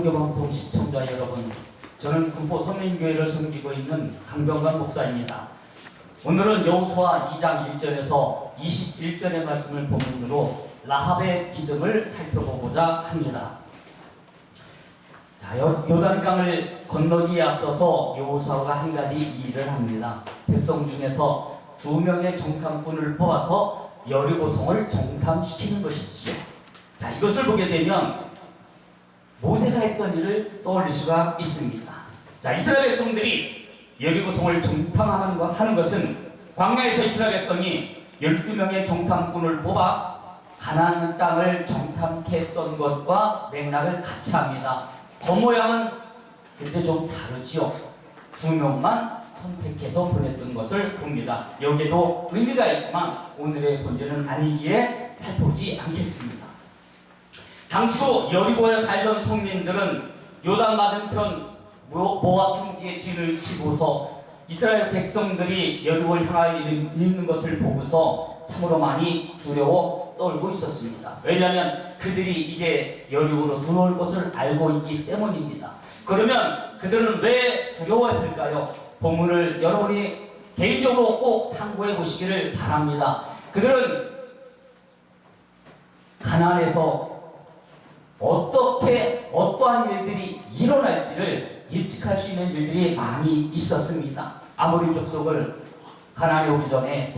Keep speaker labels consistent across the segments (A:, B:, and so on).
A: 선교방송 시청자 여러분, 저는 군포 선민교회를 섬기고 있는 강병관 목사입니다. 오늘은 여호수아 2장 1절에서 21절의 말씀을 본문으로 라합의 믿음을 살펴보고자 합니다. 자, 요단강을 건너기에 앞서서 여호수아가 한 가지 일을 합니다. 백성 중에서 2명의 정탐꾼을 뽑아서 여리고성을 정탐시키는 것이지요. 자, 이것을 보게 되면 모세가 했던 일을 떠올릴 수가 있습니다. 자, 이스라엘 백성들이 여리고성을 정탐하는 것은 광야에서 이스라엘 백성이 12명의 정탐꾼을 뽑아 가나안 땅을 정탐했던 것과 맥락을 같이 합니다. 겉모양은 근데 좀 다르지요. 2명만 선택해서 보냈던 것을 봅니다. 여기에도 의미가 있지만 오늘의 본질은 아니기에 살펴보지 않겠습니다. 당시로 여리고에 살던 성민들은 요단 맞은편 모압 평지에 진을 치고서 이스라엘 백성들이 여리고를 향하여 있는 것을 보고서 참으로 많이 두려워 떨고 있었습니다. 왜냐하면 그들이 이제 여리고로 들어올 것을 알고 있기 때문입니다. 그러면 그들은 왜 두려워했을까요? 본문을 여러분이 개인적으로 꼭 참고해 보시기를 바랍니다. 그들은 가나안에서 어떠한 일들이 일어날지를 예측할 수 있는 일들이 많이 있었습니다. 아모리 족속을 가나안에 오기 전에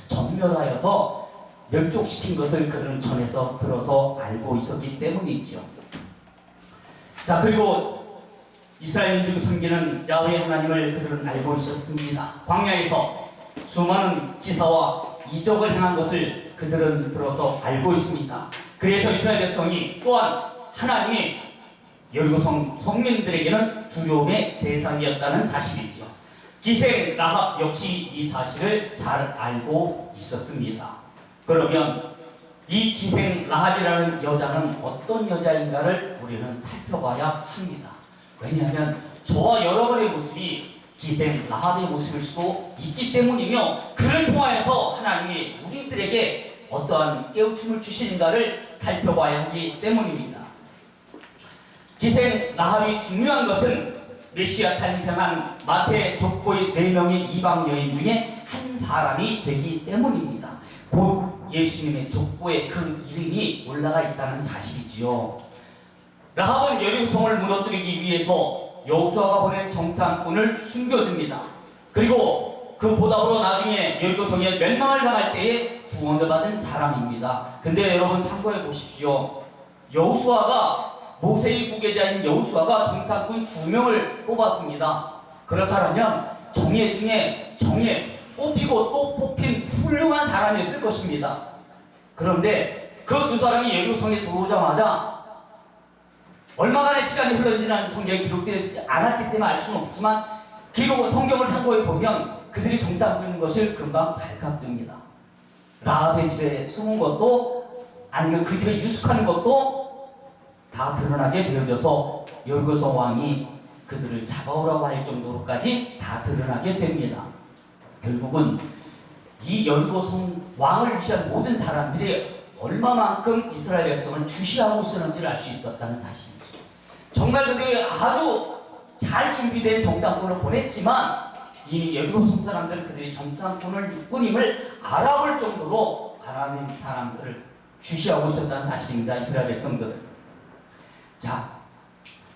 A: 전멸하여서 멸족시킨 것을 그들은 전에서 들어서 알고 있었기 때문이죠. 자, 그리고 이스라엘 민족이 섬기는 야훼 하나님을 그들은 알고 있었습니다. 광야에서 수많은 기사와 이적을 행한 것을 그들은 들어서 알고 있습니다. 그래서 이스라엘 백성이 또한 하나님이 여리고성 성민들에게는 두려움의 대상이었다는 사실이죠. 기생 라합 역시 이 사실을 잘 알고 있었습니다. 그러면 이 기생 라합이라는 여자는 어떤 여자인가를 우리는 살펴봐야 합니다. 왜냐하면 저와 여러분의 모습이 기생 라합의 모습일 수도 있기 때문이며, 그를 통하여서 하나님이 우리들에게 어떠한 깨우침을 주시는가를 살펴봐야 하기 때문입니다. 기생 라합이 중요한 것은 메시아 탄생한 마태 족보의 4명의 이방 여인 중에 한 사람이 되기 때문입니다. 곧 예수님의 족보에 그 이름이 올라가 있다는 사실이지요. 라합은 여리고성을 무너뜨리기 위해서 여호수아가 보낸 정탐꾼을 숨겨줍니다. 그리고 그 보답으로 나중에 여리고성에 멸망을 당할 때에 구원을 받은 사람입니다. 근데 여러분 참고해 보십시오. 여호수아가 모세의 후계자인 여호수아가 정탐꾼 2명을 뽑았습니다. 그렇다면 정예 중에 정예, 뽑히고 또 뽑힌 훌륭한 사람이었을 것입니다. 그런데 그 2사람이 여리고성에 들어오자마자 얼마간의 시간이 흘렀는지는 성경에 기록되지 않았기 때문에 알 수는 없지만 성경을 참고해 보면 그들이 정탐꾼인 것을 금방 발각됩니다. 라합의 집에 숨은 것도 아니면 그 집에 유숙하는 것도 다 드러나게 되어져서 여리고성 왕이 그들을 잡아오라고 할 정도로까지 다 드러나게 됩니다. 결국은 이 여리고성 왕을 위한 모든 사람들이 얼마만큼 이스라엘 백성을 주시하고 쓰는지를 알 수 있었다는 사실이죠. 정말 그들이 아주 잘 준비된 정탐꾼을 보냈지만 이미 여리고성 사람들은 그들이 정탐꾼임을 알아볼 정도로 가나안 사람들을 주시하고 있었다는 사실입니다. 이스라엘 백성들은. 자,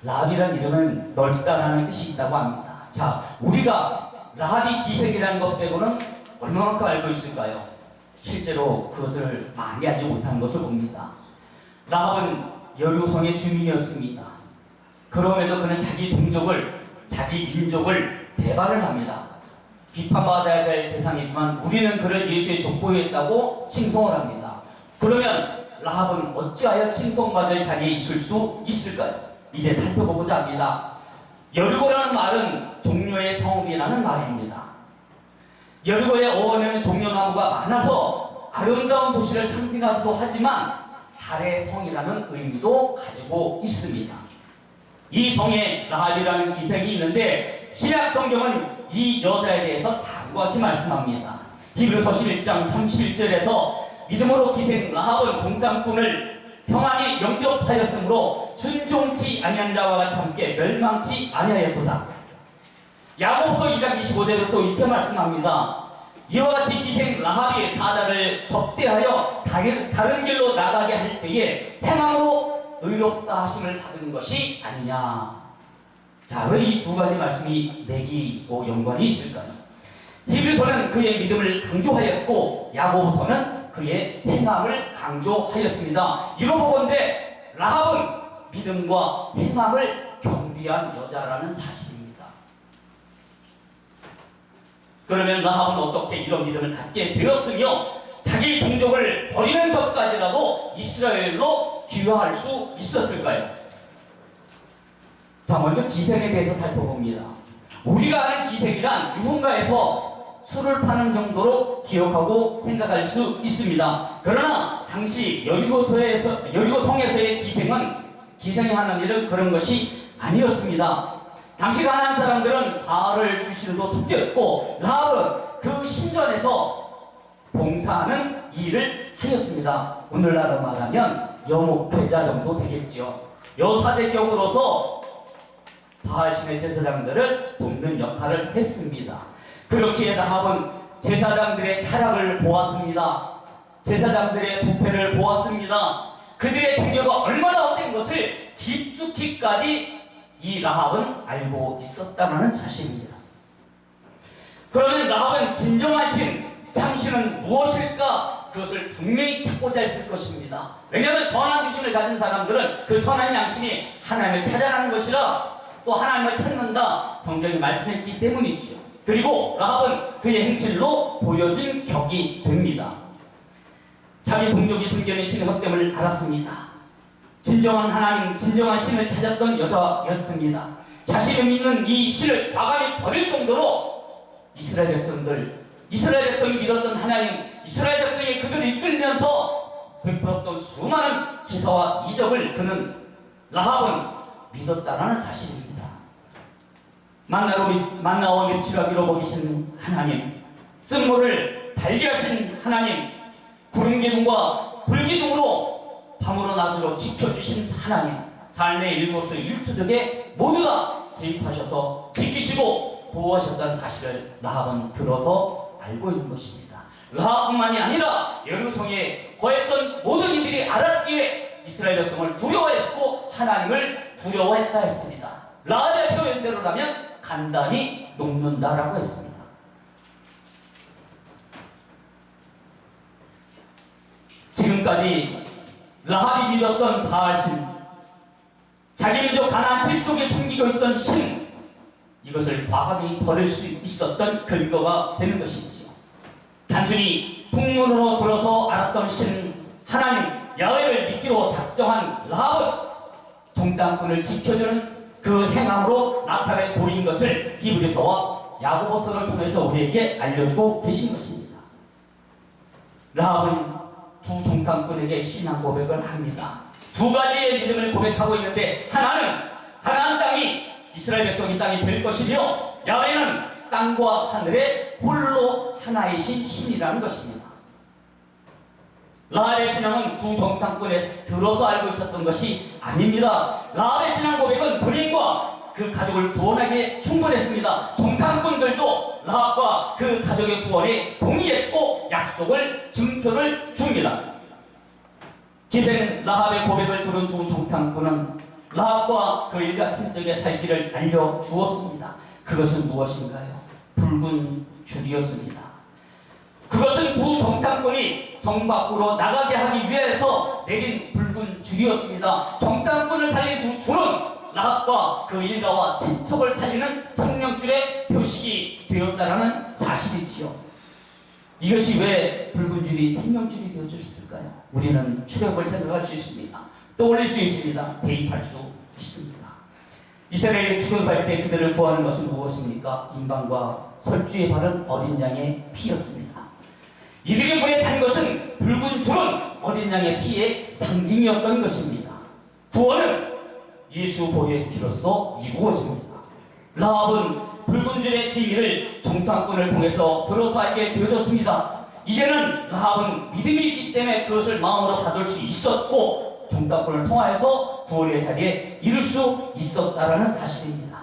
A: 라합이라는 이름은 넓다라는 뜻이 있다고 합니다. 자, 우리가 라합이 기생이라는 것 빼고는 얼마만큼 알고 있을까요? 실제로 그것을 많이 알지 못하는 것을 봅니다. 라합은 여리고성의 주민이었습니다. 그럼에도 그는 자기 동족을, 자기 민족을 배반을 합니다. 비판받아야 될 대상이지만 우리는 그를 예수의 족보에 있다고 칭송을 합니다. 그러면 라합은 어찌하여 칭송받을 자리에 있을 수 있을까요? 이제 살펴보고자 합니다. 여리고라는 말은 종려의 성읍이라는 말입니다. 여리고의 어원에는 종려나무가 많아서 아름다운 도시를 상징하기도 하지만 달의 성이라는 의미도 가지고 있습니다. 이 성에 라합이라는 기생이 있는데 신약 성경은 이 여자에 대해서 다음과 같이 말씀합니다. 히브리서 11장 31절에서 믿음으로 기생 라합은 정탐꾼을 평안히 영접하였으므로 순종치 아니한 자와 같이 함께 멸망치 아니하였도다. 야고보서 2장 25절에 또 이렇게 말씀합니다. 이와 같이 기생 라합이 사자를 접대하여 다른 길로 나가게 할 때에 행함으로 의롭다 하심을 받은 것이 아니냐. 자, 왜 이 두 가지 말씀이 매기고 연관이 있을까요? 히브리서는 그의 믿음을 강조하였고 야고보서는 그의 행함을 강조하였습니다. 이로 보건대 라합은 믿음과 행함을 겸비한 여자라는 사실입니다. 그러면 라합은 어떻게 이런 믿음을 갖게 되었으며 자기 동족을 버리면서까지라도 이스라엘로 귀화할 수 있었을까요? 자, 먼저 기생에 대해서 살펴봅니다. 우리가 아는 기생이란 유흥가에서 술을 파는 정도로 기억하고 생각할 수 있습니다. 그러나 당시 여리고성에서의 기생이 하는 일은 그런 것이 아니었습니다. 당시 가나안 사람들은 바알을 수신으로 섬겼고 라합은 그 신전에서 봉사하는 일을 하였습니다. 오늘날로 말하면 여목회자 정도 되겠죠. 여사제격으로서 바알신의 제사장들을 돕는 역할을 했습니다. 그렇기에 라합은 제사장들의 타락을 보았습니다. 제사장들의 부패를 보았습니다. 그들의 종교가 얼마나 헛된 것을 깊숙이까지 이 라합은 알고 있었다는 사실입니다. 그러면 라합은 진정한 신, 참신은 무엇일까? 그것을 분명히 찾고자 했을 것입니다. 왜냐하면 선한 주심을 가진 사람들은 그 선한 양심이 하나님을 찾아가는 것이라 또 하나님을 찾는다 성경이 말씀했기 때문이지요. 그리고 라합은 그의 행실로 보여준 격이 됩니다. 자기 동족이 숨겨낸 신의 헛됨을 알았습니다. 진정한 하나님, 진정한 신을 찾았던 여자였습니다. 자신이 믿는 이 신을 과감히 버릴 정도로 이스라엘 백성이 믿었던 하나님, 이스라엘 백성이 그들을 이끌면서 베풀었던 수많은 기사와 이적을 라합은 믿었다라는 사실입니다. 만나와 밀치라기로 먹이신 하나님, 쓴물을 달게 하신 하나님, 구름 기둥과 불 기둥으로 밤으로 낮으로 지켜주신 하나님, 삶의 일거수 일투족에 모두 다 개입하셔서 지키시고 보호하셨다는 사실을 라합은 들어서 알고 있는 것입니다. 라합뿐만이 아니라 여리고성에 거했던 모든 이들이 알았기에 이스라엘 백성을 두려워했고 하나님을 두려워했다 했습니다. 라합의 표현대로라면 간단히 녹는다라고 했습니다. 지금까지 라합이 믿었던 바알신, 자기 민족 가나안 7족에 숨기고 있던 신, 이것을 과감히 버릴 수 있었던 근거가 되는 것이지요. 단순히 풍문으로 들어서 알았던 신 하나님 야훼를 믿기로 작정한 라합은 정탐꾼을 지켜주는 그 행함으로 나타내 보인 것을 히브리서와 야고보서를 통해서 우리에게 알려주고 계신 것입니다. 라합은 두 정탐꾼에게 신앙 고백을 합니다. 두 가지의 믿음을 고백하고 있는데 하나는 가나안 땅이 이스라엘 백성의 땅이 될 것이며 야훼는 땅과 하늘의 홀로 하나이신 신이라는 것입니다. 라합의 신앙은 두 정탐꾼에 들어서 알고 있었던 것이 아닙니다. 라합의 신앙 고백은 본인과 그 가족을 구원하기에 충분했습니다. 정탐꾼들도 라합과 그 가족의 구원에 동의했고 약속을 증표를 줍니다. 기생 라합의 고백을 들은 두 정탐꾼은 라합과 그 일가 친척의 살 길을 알려주었습니다. 그것은 무엇인가요? 붉은 줄이었습니다. 그것은 두 정탐꾼이 성 밖으로 나가게 하기 위해서 내린 붉은 줄이었습니다. 정탐꾼을 살린 두 줄은 라합과 그 일가와 친척을 살리는 생명줄의 표식이 되었다는 사실이지요. 이것이 왜 붉은 줄이 생명줄이 되어졌을까요? 우리는 추력을 생각할 수 있습니다. 떠올릴 수 있습니다. 대입할 수 있습니다. 이스라엘이 추격할 때 그들을 구하는 것은 무엇입니까? 인방과 설주에 바른 어린 양의 피였습니다. 이들이 불에 탄 것은 붉은 줄은 어린 양의 피의 상징이었던 것입니다. 구원은 예수 보혈의 피로써 이루어집니다. 라합은 붉은 줄의 비밀을 정탐꾼을 통해서 들어서 알게 되어졌습니다. 이제는 라합은 믿음이 있기 때문에 그것을 마음으로 받을 수 있었고 정탐꾼을 통하여서 구원의 자리에 이룰 수 있었다라는 사실입니다.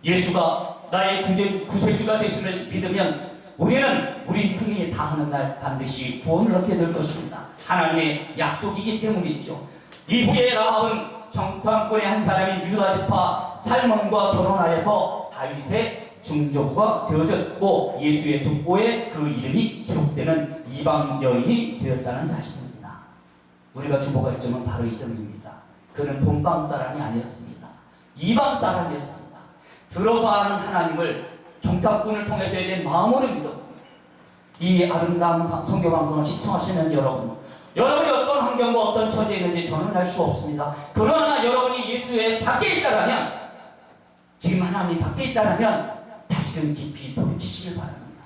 A: 예수가 나의 구세주가 되심을 믿으면 우리는 우리 생일이 다하는 날 반드시 구원을 얻게 될 것입니다. 하나님의 약속이기 때문이죠. 이후에 라합은 정탐꾼의 한 사람인 유다지파 살몬과 결혼하여서 다윗의 중조부가 되어졌고 예수의 족보에 그 이름이 기록되는 이방 여인이 되었다는 사실입니다. 우리가 주목할 점은 바로 이 점입니다. 그는 본방 사람이 아니었습니다. 이방 사람이었습니다. 들어서 아는 하나님을 정탐꾼을 통해서 이제 마음으로 믿었고, 이 아름다운 선교 방송을 시청하시는 여러분이 어떤 환경과 어떤 처지에 있는지 저는 알 수 없습니다. 그러나 여러분이 예수의 밖에 있다라면, 지금 하나님 밖에 있다라면 다시금 깊이 돌이키시길 바랍니다.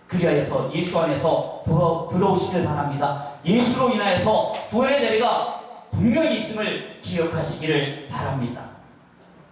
A: 그리하여서 예수 안에서 들어오시길 바랍니다. 예수로 인하여서 구원의 자리가 분명히 있음을 기억하시기를 바랍니다.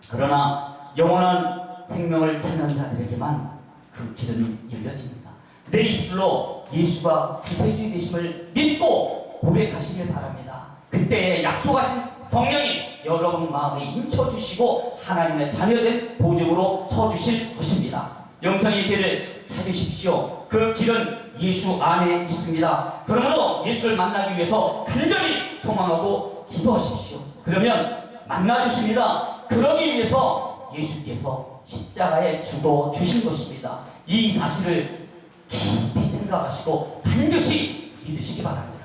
A: 그러나 영원한 생명을 찾는 자들에게만 그 길은 열려집니다. 내 입술로 예수가 구세주 되심을 믿고 고백하시길 바랍니다. 그때 약속하신 성령이 여러분 마음에 인쳐주시고 하나님의 자녀된 보증으로 서주실 것입니다. 영생의 길을 찾으십시오. 그 길은 예수 안에 있습니다. 그러므로 예수를 만나기 위해서 간절히 소망하고 기도하십시오. 그러면 만나주십니다. 그러기 위해서 예수께서 십자가에 죽어주신 것입니다. 이 사실을 깊이 생각하시고 반드시 믿으시기 바랍니다.